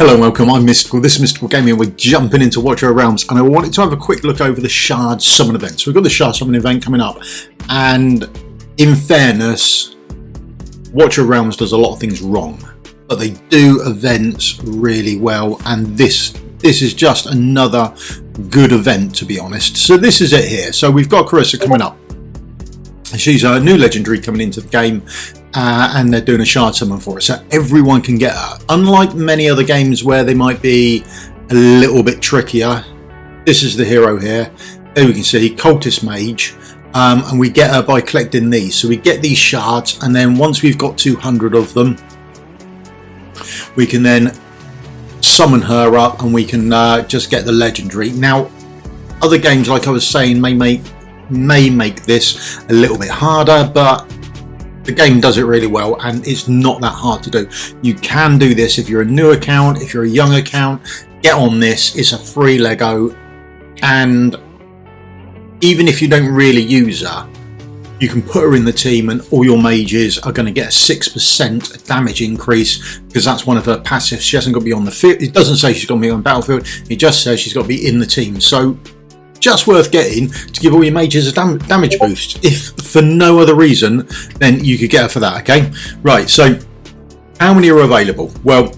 Hello and welcome, I'm Misstical. This is Misstical Gaming and we're jumping into Watcher of Realms, and I wanted to have a quick look over the Shard Summon event. So we've got the Shard Summon event coming up, and in fairness, Watcher of Realms does a lot of things wrong, but they do events really well, and this is just another good event, to be honest. So this is it here. So we've got Carosa coming up. She's a new legendary coming into the game. And they're doing a shard summon for it, so everyone can get her. Unlike many other games where they might be a little bit trickier, this is the hero here. There we can see Cultist Mage, and we get her by collecting these. So we get these shards, and then once we've got 200 of them, we can then summon her up, and we can just get the legendary. Now, other games, like I was saying, may make this a little bit harder, but the game does it really well, and it's not that hard to do. You can do this if you're a new account, if you're a young account. Get on this. It's a free Lego, and even if you don't really use her, you can put her in the team, and all your mages are going to get a 6% damage increase, because that's one of her passives. She hasn't got to be on the field. It doesn't say she's got to be on the battlefield. It just says she's got to be in the team. So just worth getting to give all your mages a damage boost. If for no other reason, then you could get her for that. Okay, right, so how many are available? Well,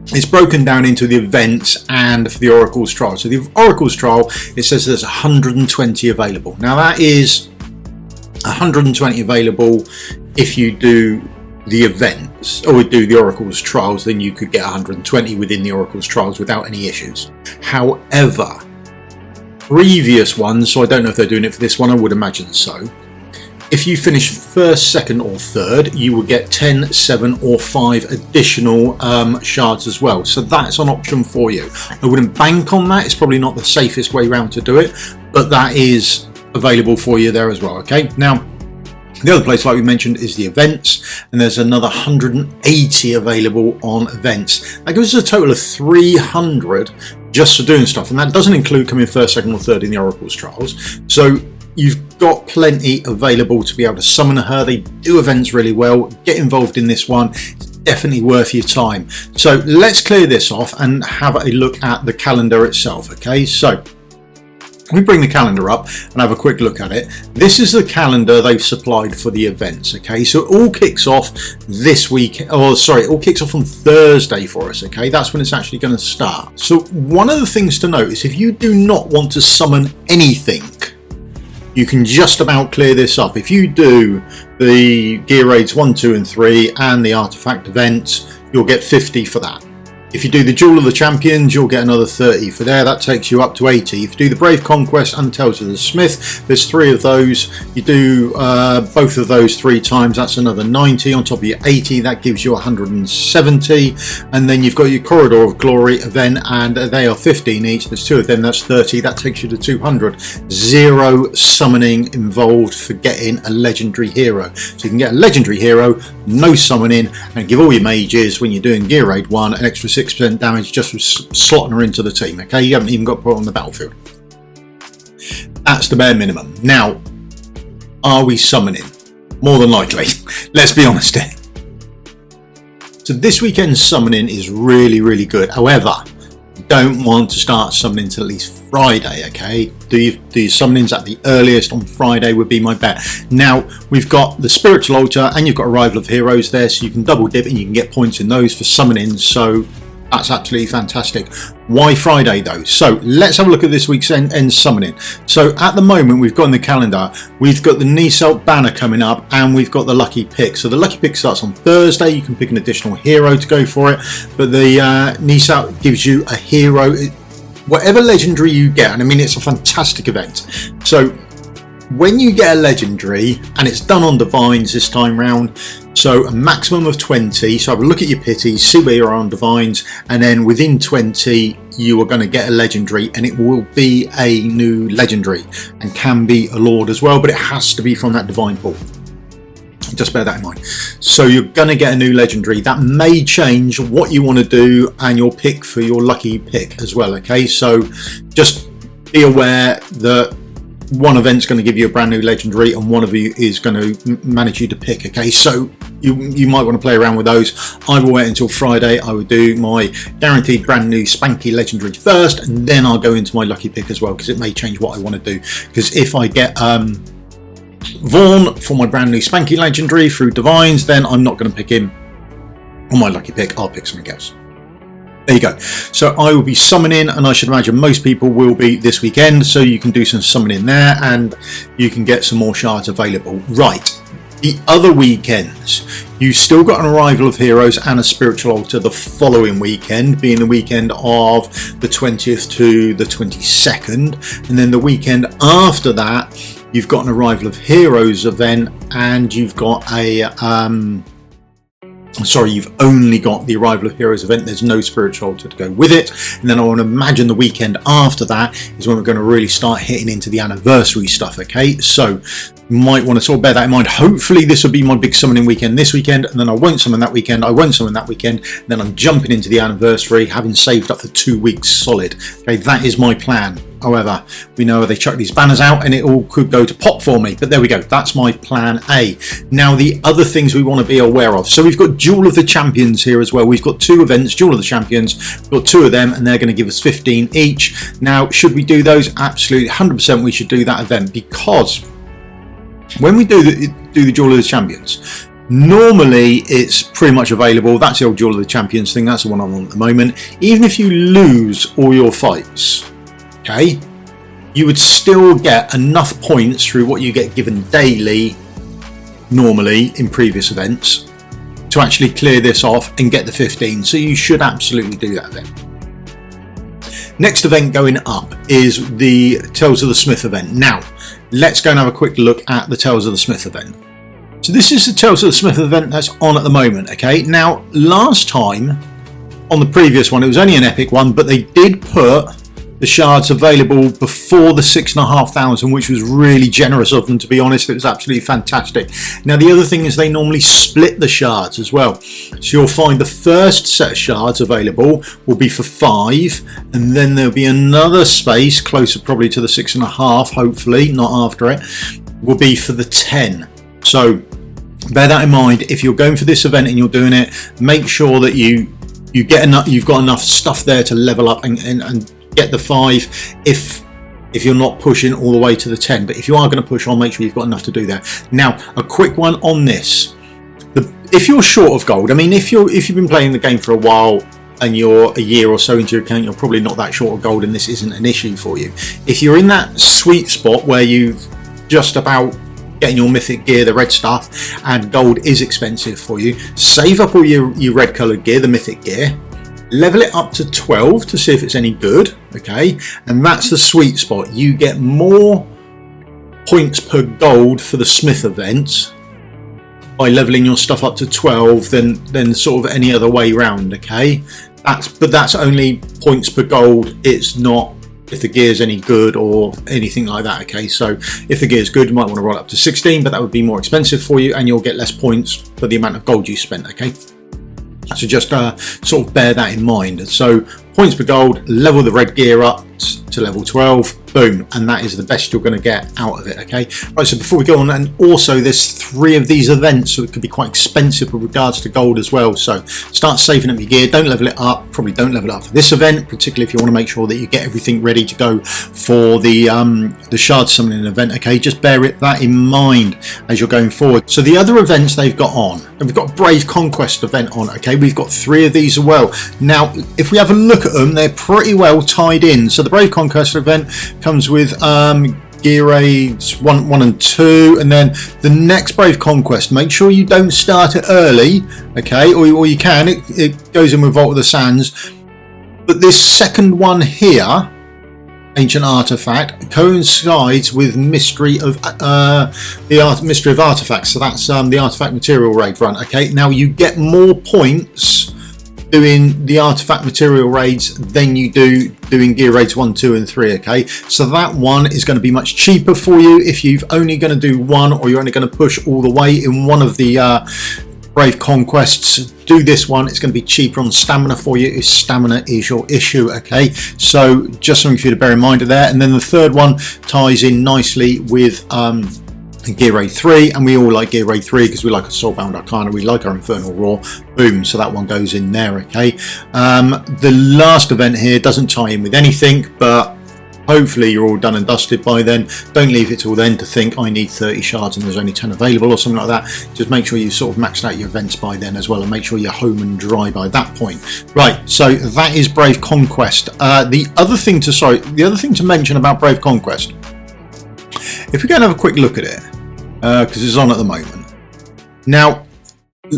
it's broken down into the events and for the Oracle's trial. So the Oracle's trial, it says there's 120 available. Now that is 120 available. If you do the events or do the Oracle's trials, then you could get 120 within the Oracle's trials without any issues. However, previous ones, so I don't know if they're doing it for this one, I would imagine so. If you finish first, second or third, you will get 10, 7 or 5 additional shards as well. So that's an option for you. I wouldn't bank on that. It's probably not the safest way around to do it, but that is available for you there as well. Okay, now the other place, like we mentioned, is the events, and there's another 180 available on events. That gives us a total of 300 just for doing stuff, and that doesn't include coming first, second or third in the Oracle's trials. So you've got plenty available to be able to summon her. They do events really well. Get involved in this one. It's definitely worth your time. So let's clear this off and have a look at the calendar itself. Okay, so we bring the calendar up and have a quick look at it. This is the calendar they've supplied for the events. Okay, so it all kicks off this week, or sorry, it all kicks off on Thursday for us. Okay, that's when it's actually going to start. So one of the things to note is if you do not want to summon anything, you can just about clear this up. If you do the gear raids 1, 2 and 3 and the artifact events, you'll get 50 for that. If you do the Duel of the Champions, you'll get another 30 for there. That takes you up to 80. If you do the Brave Conquest and Tales of the Smith, there's 3 of those. You do both of those 3 times, that's another 90 on top of your 80. That gives you 170. And then you've got your Corridor of Glory event, and they are 15 each. There's 2 of them, that's 30. That takes you to 200. 0 summoning involved for getting a legendary hero. So you can get a legendary hero, no summoning, and give all your mages, when you're doing Gear Raid 1, an extra 6% damage just for slotting her into the team. Okay, you haven't even got to put her on the battlefield. That's the bare minimum. Now, are we summoning? More than likely. Let's be honest here. So this weekend's summoning is really, really good. However, you don't want to start summoning till at least Friday. Okay, do your summonings at the earliest on Friday would be my bet. Now we've got the Spiritual Altar and you've got Arrival of Heroes there, so you can double dip and you can get points in those for summonings. So that's absolutely fantastic. Why Friday though? So let's have a look at this week's end summoning. So at the moment we've got in the calendar, we've got the Nisalt banner coming up, and we've got the lucky pick. So the lucky pick starts on Thursday. You can pick an additional hero to go for it, but the Nisalt gives you a hero, whatever legendary you get. And I mean, it's a fantastic event. So when you get a legendary, and it's done on divines this time round, so a maximum of 20. So have a look at your pities, see where you're on divines, and then within 20 you are going to get a legendary, and it will be a new legendary and can be a lord as well, but it has to be from that divine pool. Just bear that in mind. So you're going to get a new legendary. That may change what you want to do and your pick for your lucky pick as well. Okay, so just be aware that one event's going to give you a brand new legendary and one of you is going to manage you to pick. Okay, so you might want to play around with those. I will wait until Friday. I will do my guaranteed brand new spanky legendary first, and then I'll go into my lucky pick as well, because it may change what I want to do. Because if I get Vaughn for my brand new spanky legendary through divines, then I'm not going to pick him on my lucky pick. I'll pick something else. There you go. So I will be summoning, and I should imagine most people will be this weekend, so you can do some summoning there and you can get some more shards available. Right, the other weekends, you still got an Arrival of Heroes and a Spiritual Altar the following weekend, being the weekend of the 20th to the 22nd, and then the weekend after that you've got an Arrival of Heroes event, and you've got a you've only got the Arrival of Heroes event. There's no Spiritual Altar to go with it. And then I want to imagine the weekend after that is when we're going to really start hitting into the anniversary stuff. Okay, so you might want to sort of bear that in mind. Hopefully this will be my big summoning weekend this weekend, and then I won't summon that weekend, I won't summon that weekend, and then I'm jumping into the anniversary having saved up for 2 weeks solid. Okay, that is my plan. However, we know they chuck these banners out and it all could go to pot for me, but there we go, that's my plan A. Now the other things we want to be aware of, so we've got Duel of the Champions here as well. We've got 2 events, Duel of the Champions, we've got 2 of them, and they're going to give us 15 each. Now should we do those? Absolutely, 100% we should do that event, because when we do the Duel of the Champions, normally it's pretty much available. That's the old Duel of the Champions thing, that's the one I'm on at the moment. Even if you lose all your fights, okay, you would still get enough points through what you get given daily normally in previous events to actually clear this off and get the 15, so you should absolutely do that then. Next event going up is the Tales of the Smith event. Now let's go and have a quick look at the Tales of the Smith event. So this is the Tales of the Smith event that's on at the moment. Okay, now last time on the previous one it was only an epic one, but they did put the shards available before the 6,500, which was really generous of them, to be honest. It was absolutely fantastic. Now the other thing is they normally split the shards as well, so you'll find the first set of shards available will be for 5, and then there'll be another space closer probably to the 6.5, hopefully not after it, will be for the 10. So bear that in mind if you're going for this event and you're doing it. Make sure that you get enough, you've got enough stuff there to level up and get the 5 if you're not pushing all the way to the 10, but if you are going to push on, make sure you've got enough to do that. Now a quick one on this, if you're short of gold, I mean if you've been playing the game for a while and you're a year or so into your account, you're probably not that short of gold and this isn't an issue for you. If you're in that sweet spot where you've just about getting your mythic gear, the red stuff, and gold is expensive for you, save up all your red coloured gear, the mythic gear, level it up to 12 to see if it's any good, okay, and that's the sweet spot. You get more points per gold for the Smith event by leveling your stuff up to 12 than sort of any other way round, okay. That's only points per gold. It's not if the gear's any good or anything like that, okay. So if the gear's good, you might want to roll up to 16, but that would be more expensive for you and you'll get less points for the amount of gold you spent, okay. So just sort of bear that in mind. So points per gold, level the red gear up to level 12, boom, and that is the best you're going to get out of it, okay. Right, so before we go on, and also there's 3 of these events, so it could be quite expensive with regards to gold as well, so start saving up your gear. Don't level it up, probably don't level it up for this event, particularly if you want to make sure that you get everything ready to go for the shard summoning event, okay. Just bear that in mind as you're going forward. So the other events they've got on, and we've got Brave Conquest event on, okay. We've got 3 of these as well. Now if we have a look at them, they're pretty well tied in. So the Brave Conquest event comes with gear aids 1 and 2, and then the next Brave Conquest, make sure you don't start it early, okay, or you can, it goes in with Vault of the Sands, but this second one here, Ancient Artifact, coincides with Mystery of Mystery of Artifacts, so that's the Artifact Material Raid run, okay. Now you get more points doing the artifact material raids than you do doing gear raids 1, 2 and 3, okay. So that one is going to be much cheaper for you if you've only going to do one, or you're only going to push all the way in one of the Brave Conquests. Do this one, it's going to be cheaper on stamina for you if stamina is your issue, okay. So just something for you to bear in mind of there. And then the third one ties in nicely with and Gear Raid 3, and we all like Gear Raid 3 because we like our Soulbound Arcana, we like our Infernal Roar. Boom, so that one goes in there. Okay, the last event here doesn't tie in with anything, but hopefully you're all done and dusted by then. Don't leave it till then to think I need 30 shards and there's only 10 available or something like that. Just make sure you sort of maxed out your events by then as well, and make sure you're home and dry by that point. Right, so that is Brave Conquest. The other thing to mention about Brave Conquest, if we go and have a quick look at it, because it's on at the moment. Now,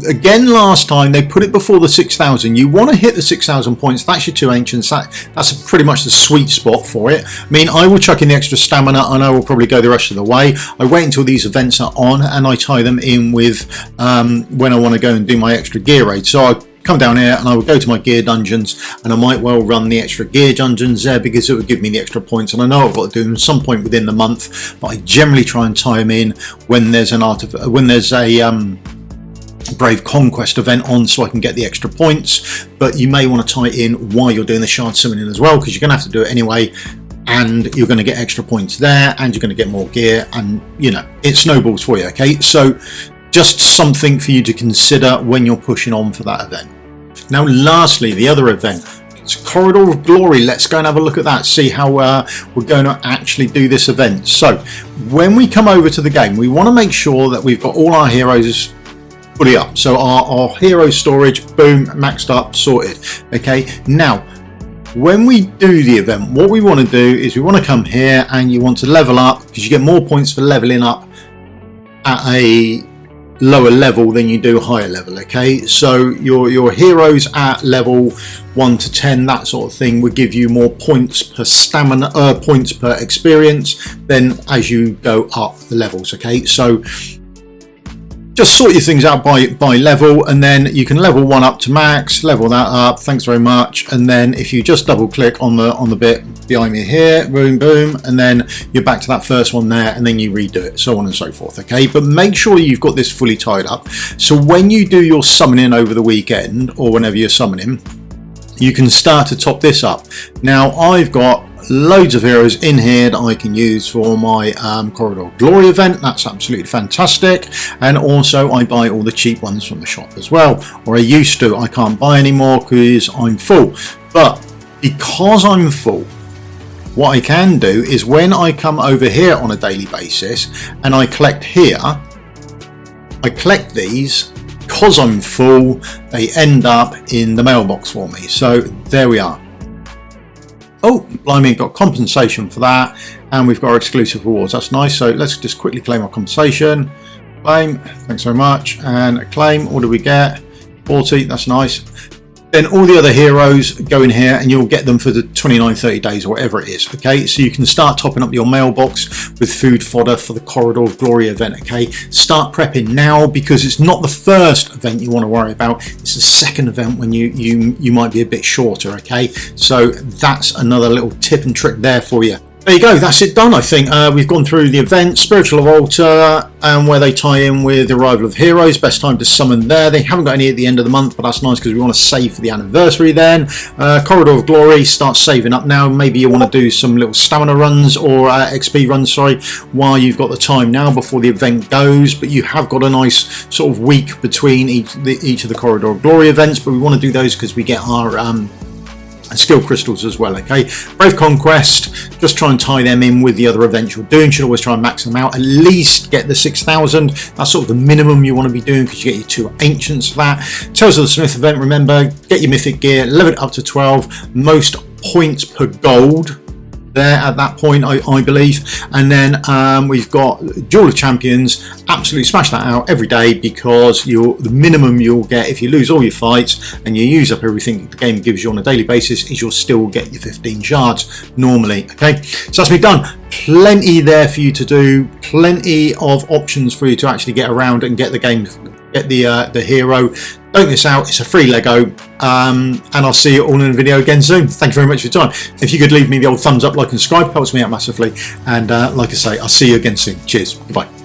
again, last time they put it before the 6,000. You want to hit the 6,000 points. That's your 2 ancients. That's pretty much the sweet spot for it. I mean, I will chuck in the extra stamina and I will probably go the rest of the way. I wait until these events are on and I tie them in with when I want to go and do my extra gear raid. So I come down here and I would go to my gear dungeons, and I might well run the extra gear dungeons there because it would give me the extra points, and I know I've got to do them at some point within the month, but I generally try and tie them in when there's a Brave Conquest event on, so I can get the extra points. But you may want to tie it in while you're doing the shard summoning as well, because you're going to have to do it anyway, and you're going to get extra points there, and you're going to get more gear, and you know, it snowballs for you. Okay, so just something for you to consider when you're pushing on for that event. Now lastly, the other event, it's Corridor of Glory. Let's go and have a look at that, see how we're going to actually do this event. So when we come over to the game, we want to make sure that we've got all our heroes fully up. So our hero storage, boom, maxed up, sorted. Okay, now when we do the event, what we want to do is we want to come here and you want to level up, because you get more points for leveling up at a lower level than you do higher level. Okay, so your heroes at level 1 to 10, that sort of thing, would give you more points per stamina, points per experience than as you go up the levels. Okay, so just sort your things out by level, and then you can level one up to max, level that up, thanks very much, and then if you just double click on the bit behind me here, boom boom, and then you're back to that first one there, and then you redo it, so on and so forth. Okay, but make sure you've got this fully tied up, so when you do your summoning over the weekend or whenever you're summoning, you can start to top this up. Now I've got loads of heroes in here that I can use for my Corridor of Glory event. That's absolutely fantastic, and also I buy all the cheap ones from the shop as well, or I used to. I can't buy anymore because I'm full, but because I'm full, what I can do is when I come over here on a daily basis and I collect here, I collect these. Because I'm full, they end up in the mailbox for me. So there we are. Oh, blimey, got compensation for that, and we've got our exclusive rewards. That's nice. So let's just quickly claim our compensation. Claim, thanks very much, and claim. What do we get? 40. That's nice. Then all the other heroes go in here, and you'll get them for the 29-30 days or whatever it is. Okay, so you can start topping up your mailbox with food fodder for the Corridor of Glory event. Okay, start prepping now, because it's not the first event you want to worry about, it's the second event when you might be a bit shorter. Okay, so that's another little tip and trick there for you. There you go, that's it done. I think we've gone through the event, Spiritual Altar, and where they tie in with the Arrival of Heroes. Best time to summon there. They haven't got any at the end of the month, but that's nice because we want to save for the anniversary then. Corridor of Glory, start saving up now. Maybe you want to do some little stamina runs or XP runs, sorry, while you've got the time now before the event goes. But you have got a nice sort of week between each of the Corridor of Glory events, but we want to do those because we get our skill crystals as well. Okay, Brave Conquest, just try and tie them in with the other events you're doing. Should always try and max them out, at least get the 6,000. That's sort of the minimum you want to be doing, because you get your 2 ancients for that. Tales of the Smith event, remember, get your mythic gear, level it up to 12, most points per gold there at that point, I believe. And then we've got Duel of Champions. Absolutely smash that out every day, because the minimum you'll get if you lose all your fights and you use up everything the game gives you on a daily basis is you'll still get your 15 shards normally. Okay, so that's me done. Plenty there for you to do, plenty of options for you to actually get around and get the game, get the hero. Don't miss out, it's a free Lego, and I'll see you all in a video again soon. Thank you very much for your time. If you could leave me the old thumbs up, like and subscribe, helps me out massively, and like I say, I'll see you again soon. Cheers, goodbye.